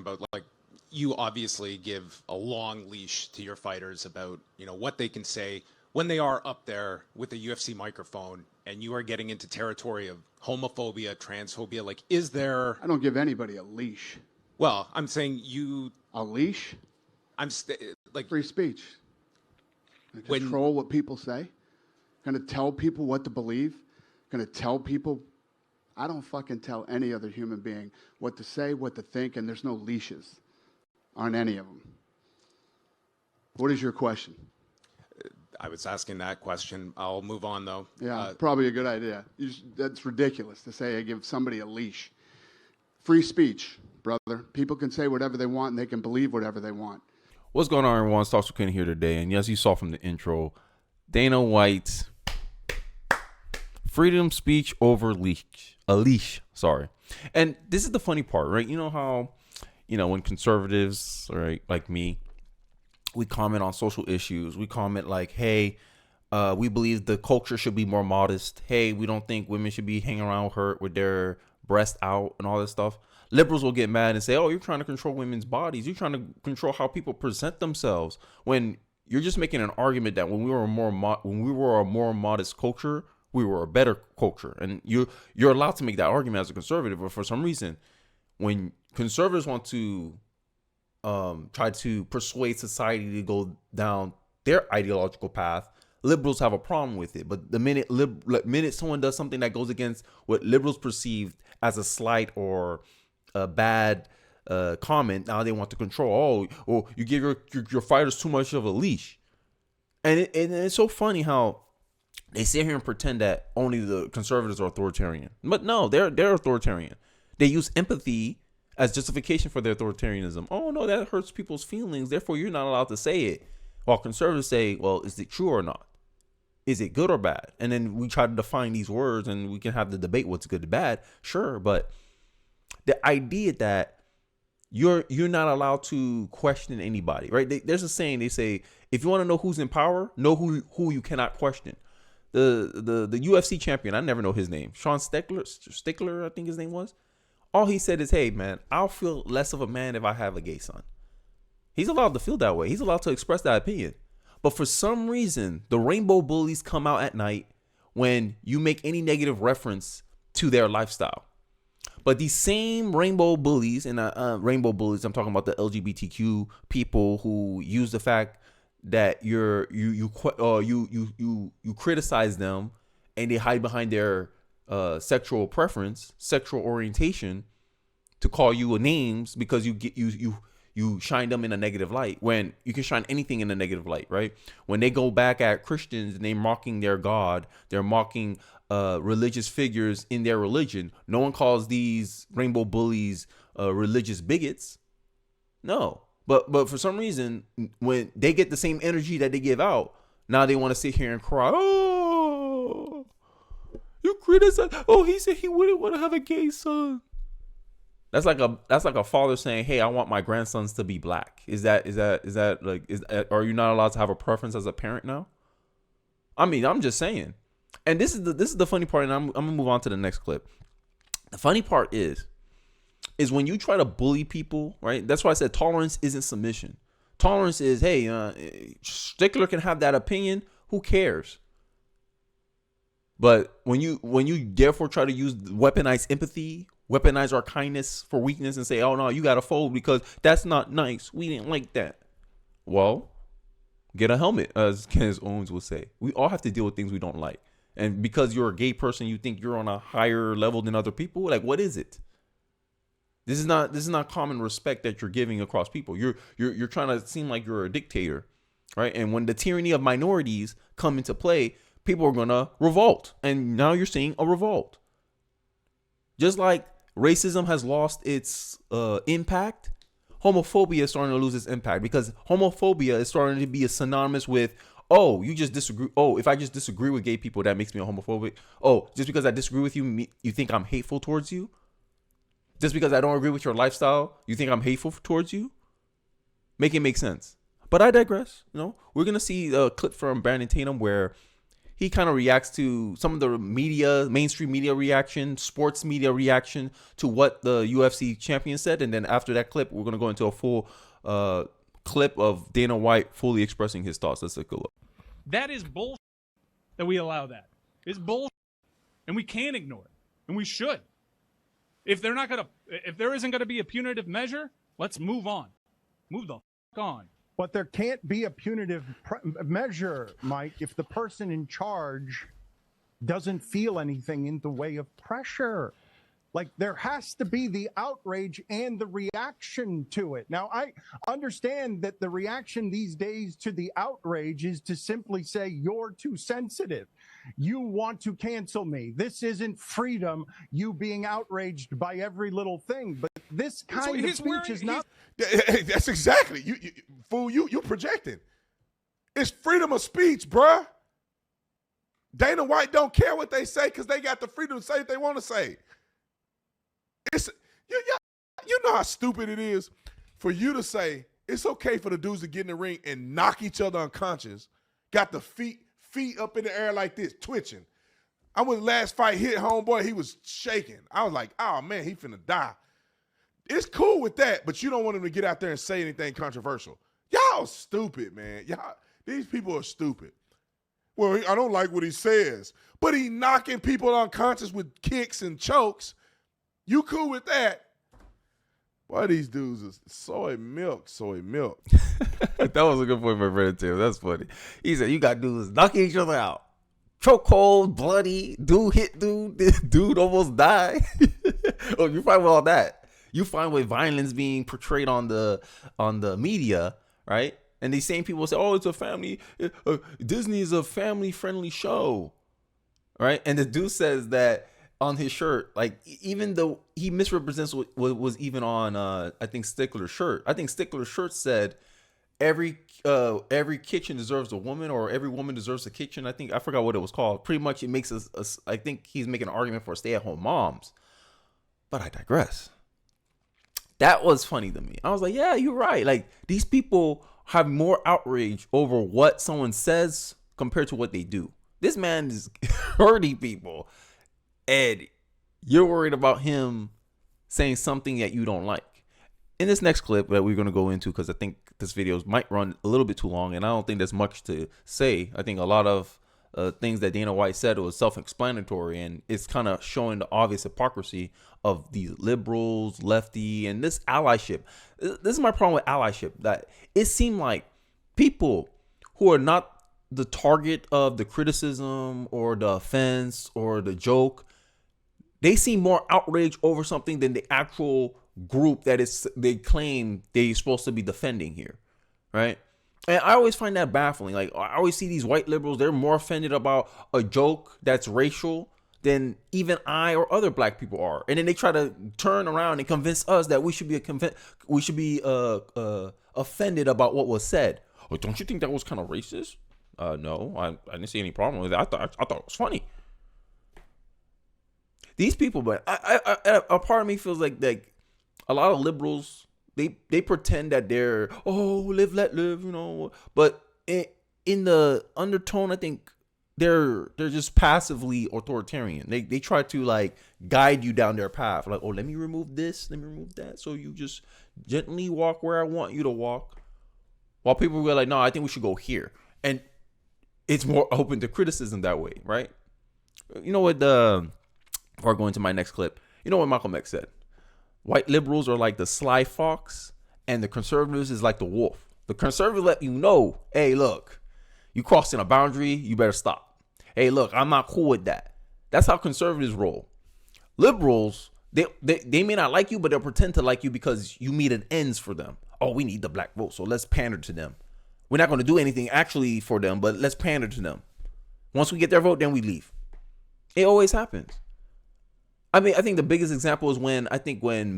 about, like, you obviously give a long leash to your fighters about, what they can say when they are up there with a UFC microphone and you are getting into territory of homophobia, transphobia. Like, is there... I don't give anybody a leash. Well, I'm saying you... A leash? Like... Free speech. Control what people say. Going to tell people what to believe. Going to tell people... I don't fucking tell any other human being what to say, what to think, and there's no leashes on any of them. What is your question? I was asking that question. I'll move on, though. Yeah, probably a good idea. That's ridiculous to say I give somebody a leash. Free speech, brother. People can say whatever they want, and they can believe whatever they want. What's going on, everyone? Stocks Ken here today. And yes, you saw from the intro, Dana White, freedom speech over leash. A leash, sorry. And this is the funny part, right? You know how, when conservatives, right, like me, we comment on social issues. We comment like, hey, we believe the culture should be more modest. Hey, we don't think women should be hanging around with their breast out and all this stuff. Liberals will get mad and say, oh, you're trying to control women's bodies. You're trying to control how people present themselves. When you're just making an argument that when we were a more modest culture, we were a better culture. And you're allowed to make that argument as a conservative. But for some reason, when conservatives want to try to persuade society to go down their ideological path, liberals have a problem with it. But the minute someone does something that goes against what liberals perceived as a slight or a bad comment, now they want to control. Oh, you give your fighters too much of a leash. And it's so funny how they sit here and pretend that only the conservatives are authoritarian. But no, they're authoritarian. They use empathy as justification for their authoritarianism. Oh, no, that hurts people's feelings. Therefore, you're not allowed to say it. While conservatives say, well, is it true or not? Is it good or bad? And then we try to define these words and we can have the debate what's good and bad. Sure, but the idea that you're not allowed to question anybody, right? There's a saying, they say, if you want to know who's in power, know who you cannot question. The UFC champion, I never know his name, Sean Stickler, I think his name was. All he said is, hey, man, I'll feel less of a man if I have a gay son. He's allowed to feel that way. He's allowed to express that opinion. But for some reason, the rainbow bullies come out at night when you make any negative reference to their lifestyle. But these same rainbow bullies, and I'm talking about the LGBTQ people who use the fact that you criticize them and they hide behind their sexual preference, sexual orientation, to call you names because you shine them in a negative light, when you can shine anything in a negative light, right? When they go back at Christians and they're mocking their God, they're mocking religious figures in their religion. No one calls these rainbow bullies religious bigots. No. But for some reason, when they get the same energy that they give out, now they want to sit here and cry, oh, you criticize. Oh, he said he wouldn't want to have a gay son. That's like a father saying, hey, I want my grandsons to be black. Are you not allowed to have a preference as a parent now? I mean, I'm just saying. And this is the funny part, and I'm gonna move on to the next clip. The funny part is when you try to bully people, right? That's why I said tolerance isn't submission. Tolerance is, hey, Stickler can have that opinion. Who cares? But when you therefore try to use weaponized empathy, weaponize our kindness for weakness, and say, oh no, you gotta fold because that's not nice. We didn't like that. Well, get a helmet, as Kenneth Owens would say. We all have to deal with things we don't like. And because you're a gay person, you think you're on a higher level than other people? Like, what is it? This is not common respect that you're giving across people. You're trying to seem like you're a dictator, right? And when the tyranny of minorities come into play, people are gonna revolt. And now you're seeing a revolt. Just like racism has lost its impact, homophobia is starting to lose its impact, because homophobia is starting to be synonymous with, oh, you just disagree. Oh, if I just disagree with gay people, that makes me a homophobic. Oh, just because I disagree with you, you think I'm hateful towards you? Just because I don't agree with your lifestyle, you think I'm hateful towards you? Make it make sense. But I digress. We're going to see a clip from Brandon Tatum where he kind of reacts to some of the media, mainstream media reaction, sports media reaction to what the UFC champion said. And then after that clip, we're going to go into a full clip of Dana White fully expressing his thoughts. Let's take a look. That is bullshit that we allow that. It's bullshit. And we can't ignore it. And we should. If there isn't going to be a punitive measure, let's move on. Move the fuck on. But there can't be a punitive measure, Mike, if the person in charge doesn't feel anything in the way of pressure. Like, there has to be the outrage and the reaction to it. Now, I understand that the reaction these days to the outrage is to simply say, you're too sensitive. You want to cancel me. This isn't freedom, you being outraged by every little thing. But this kind of speech is not. That's exactly. You projecting. It's freedom of speech, bruh. Dana White don't care what they say because they got the freedom to say what they want to say. It's you know how stupid it is for you to say it's okay for the dudes to get in the ring and knock each other unconscious. Got the feet up in the air like this, twitching. I went last fight, hit homeboy, he was shaking. I was like, oh man, he finna die. It's cool with that, but you don't want him to get out there and say anything controversial. Y'all stupid, man. These people are stupid. Well, I don't like what he says, but he knocking people unconscious with kicks and chokes. You cool with that? Boy, these dudes are soy milk. That was a good point by Brandon Taylor. That's funny. He said, you got dudes knocking each other out. Chokehold, bloody, dude hit dude almost died. Oh, you find with all that. You find with violence being portrayed on the media, right? And these same people say, oh, it's a family, Disney is a family-friendly show, right? And the dude says that on his shirt, like, even though he misrepresents what was even on I think Stickler's shirt. I think Stickler's shirt said every kitchen deserves a woman, or every woman deserves a kitchen. I forgot what it was called. Pretty much it makes us I think he's making an argument for stay-at-home moms. But I digress. That was funny to me. I was like, yeah, you're right. Like, these people have more outrage over what someone says compared to what they do. This man is hurting people. And you're worried about him saying something that you don't like. In this next clip that we're going to go into, because I think this video might run a little bit too long, and I don't think there's much to say. I think a lot of things that Dana White said was self-explanatory, and it's kind of showing the obvious hypocrisy of these liberals, lefty, and this allyship. This is my problem with allyship, that it seemed like people who are not the target of the criticism or the offense or the joke, they seem more outraged over something than the actual group that they claim they're supposed to be defending here, right? And I always find that baffling. Like, I always see these white liberals, they're more offended about a joke that's racial than even I or other black people are. And then they try to turn around and convince us that we should be offended about what was said. Oh, don't you think that was kind of racist? No, I didn't see any problem with it. I thought it was funny. These people, but a part of me feels like a lot of liberals, they pretend that they're, oh, live, let live, you know. But in the undertone, I think they're just passively authoritarian. They try to, like, guide you down their path. Like, oh, let me remove this, let me remove that. So you just gently walk where I want you to walk. While people were like, no, I think we should go here. And it's more open to criticism that way, right? You know what, before I go into my next clip, you know what Malcolm X said? White liberals are like the sly fox, and the conservatives is like the wolf. The conservatives let you know, hey, look, you crossing a boundary, you better stop. Hey, look, I'm not cool with that. That's how conservatives roll. Liberals, they may not like you, but they'll pretend to like you because you meet an ends for them. Oh, we need the black vote, so let's pander to them. We're not going to do anything actually for them, but let's pander to them. Once we get their vote, then we leave. It always happens. I mean, I think the biggest example is when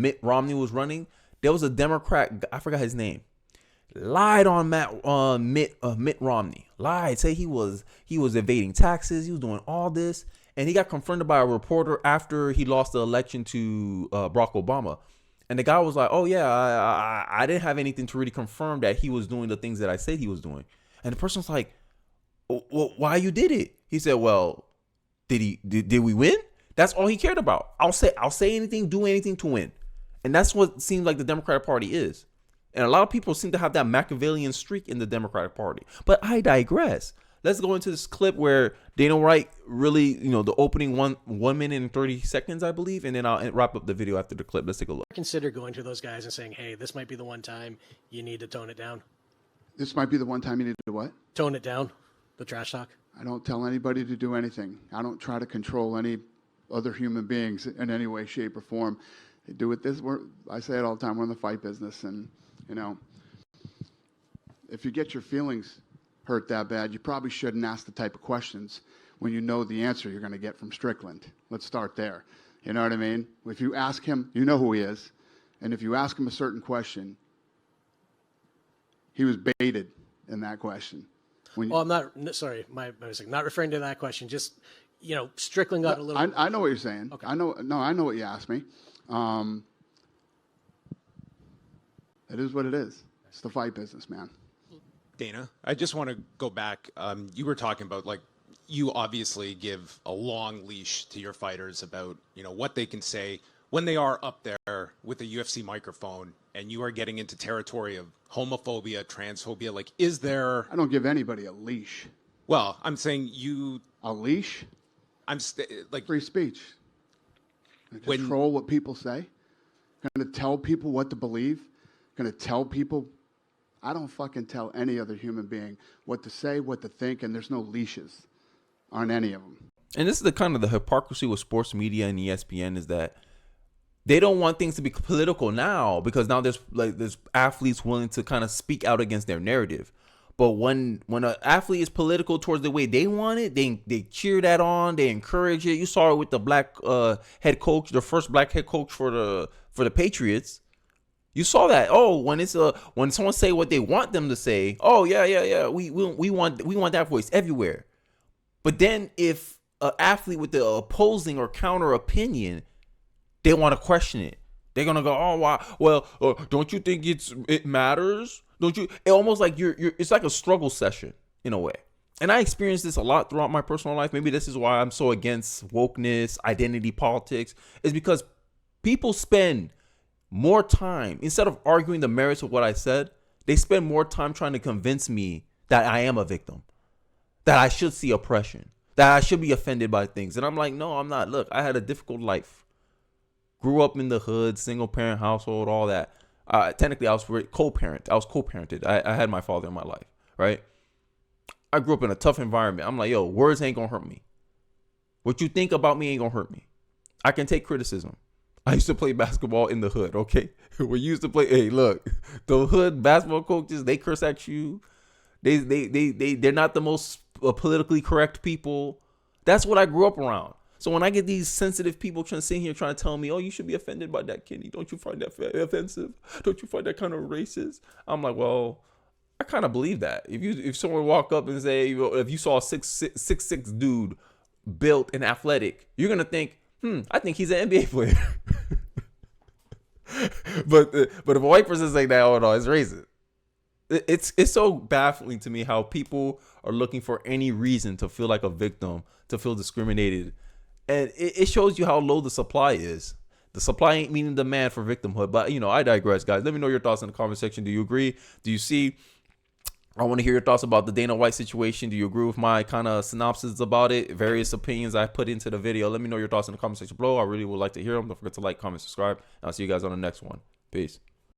Mitt Romney was running, there was a Democrat, I forgot his name, lied on Mitt Romney. Lied, say he was evading taxes, he was doing all this, and he got confronted by a reporter after he lost the election to Barack Obama. And the guy was like, oh yeah, I didn't have anything to really confirm that he was doing the things that I said he was doing. And the person was like, well, why you did it? He said, well, did we win? That's all he cared about. I'll say anything, do anything to win. And that's what seems like the Democratic Party is. And a lot of people seem to have that Machiavellian streak in the Democratic Party. But I digress. Let's go into this clip where Dana White really, the opening 1 minute and 30 seconds, I believe. And then I'll wrap up the video after the clip. Let's take a look. Consider going to those guys and saying, hey, this might be the one time you need to tone it down. This might be the one time you need to what? Tone it down, the trash talk. I don't tell anybody to do anything. I don't try to control any other human beings in any way, shape, or form. They do it this way. I say it all the time. We're in the fight business, and if you get your feelings hurt that bad, you probably shouldn't ask the type of questions when you know the answer you're going to get from Strickland. Let's start there. You know what I mean? If you ask him, you know who he is, and if you ask him a certain question, he was baited in that question. I'm not. Sorry, my mistake. Not referring to that question. Just Strickland got a little. I know what you're saying. Okay. I know what you asked me. It is what it is. It's the fight business, man. Dana, I just want to go back. You were talking about, like, you obviously give a long leash to your fighters about, what they can say when they are up there with a UFC microphone, and you are getting into territory of homophobia, transphobia. Like, is there... I don't give anybody a leash. Well, I'm saying you... A leash? Like... Free speech. Control what people say. Going to tell people what to believe. Going to tell people... I don't fucking tell any other human being what to say, what to think, and there's no leashes on any of them. And this is the hypocrisy with sports media and ESPN is that they don't want things to be political now because now there's athletes willing to kind of speak out against their narrative. But when an athlete is political towards the way they want it, they cheer that on, they encourage it. You saw it with the black head coach, the first black head coach for the Patriots. You saw that. Oh, when someone say what they want them to say, oh yeah, we want that voice everywhere. But then if an athlete with the opposing or counter opinion, they want to question it. They're gonna go, oh wow, well, don't you think it matters? Don't you? It almost like it's like a struggle session in a way. And I experienced this a lot throughout my personal life. Maybe this is why I'm so against wokeness, identity politics, is because people spend more time, instead of arguing the merits of what I said, they spend more time trying to convince me that I am a victim, that I should see oppression, that I should be offended by things. And I'm like, no, I'm not. Look, I had a difficult life. Grew up in the hood, single parent household, all that. Technically, I was co-parent. I was co-parented. I had my father in my life, right? I grew up in a tough environment. I'm like, yo, words ain't gonna hurt me. What you think about me ain't gonna hurt me. I can take criticism. I used to play basketball in the hood, okay? We used to play, hey, look, the hood basketball coaches, they curse at you. They're not the most politically correct people. That's what I grew up around. So when I get these sensitive people trying to tell me, oh, you should be offended by that, Kenny. Don't you find that offensive? Don't you find that kind of racist? I'm like, well, I kind of believe that. If someone walk up and say, if you saw a 6'6" dude built and athletic, you're going to think, I think he's an NBA player. but if a white person say that, oh no, it's racist. It's so baffling to me how people are looking for any reason to feel like a victim, to feel discriminated. And it shows you how low the supply is. The supply ain't meeting demand for victimhood. But, I digress, guys. Let me know your thoughts in the comment section. Do you agree? Do you see? I want to hear your thoughts about the Dana White situation. Do you agree with my kind of synopsis about it? Various opinions I put into the video. Let me know your thoughts in the comment section below. I really would like to hear them. Don't forget to like, comment, subscribe. And I'll see you guys on the next one. Peace.